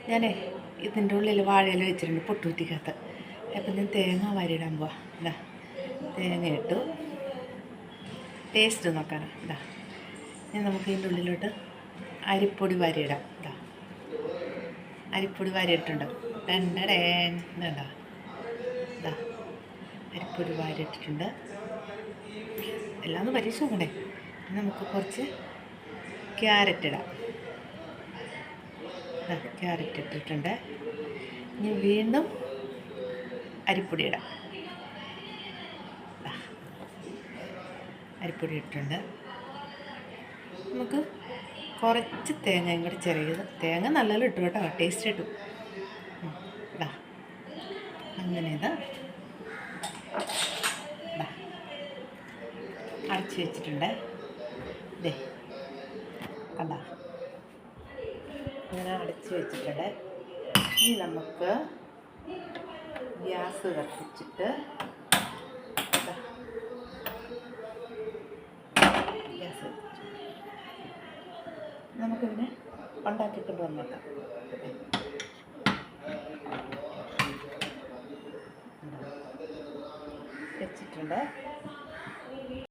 ഞാനേ ഇതിൻ്റെ ഉള്ളിൽ വാഴയില വെച്ചിട്ടുണ്ട് പൊട്ടൂറ്റിക്കകത്ത്. അപ്പം ഞാൻ തേങ്ങ വാരിയിടാൻ പോവാ. ഇതാ തേങ്ങ ഇട്ടു, ടേസ്റ്റ് നോക്കാനാ. ഇതാ ഇനി നമുക്ക് ഇതിൻ്റെ ഉള്ളിലോട്ട് അരിപ്പൊടി വാരിയിടാം. ഇതാ അരിപ്പൊടി വാരിയിട്ടുണ്ട്. ഇതാ ഇതാ അരിപ്പൊടി വാരിയിട്ടിട്ടുണ്ട്. എല്ലാം ഒന്ന് പരീക്ഷ നോക്കണ്ടേ. നമുക്ക് കുറച്ച് ക്യാരറ്റ് ഇടാം. ക്യാരറ്റ് ഇട്ടിട്ടുണ്ട്. ഇനി വീണ്ടും അരിപ്പൊടി ഇടാം. അരിപ്പൊടി ഇട്ടിട്ടുണ്ട്. നമുക്ക് കുറച്ച് തേങ്ങയും കൂടി ചെറിയത്, തേങ്ങ നല്ലപോലെ ഇട്ടു കേട്ടോ, ടേസ്റ്റ് ഇട്ടു. ഇതാ അങ്ങനെ ഇത് അടച്ച് വെച്ചിട്ടുണ്ട്. ഇതേ കണ്ടാ അങ്ങനെ അടച്ച് വെച്ചിട്ടുണ്ട്. ഇനി നമുക്ക് ഗ്യാസ് കത്തിച്ചിട്ട് ഗ്യാസ് നമുക്കിതിനെ ഉണ്ടാക്കിക്കൊണ്ട് വന്നേക്കാം. വെച്ചിട്ടുണ്ട്.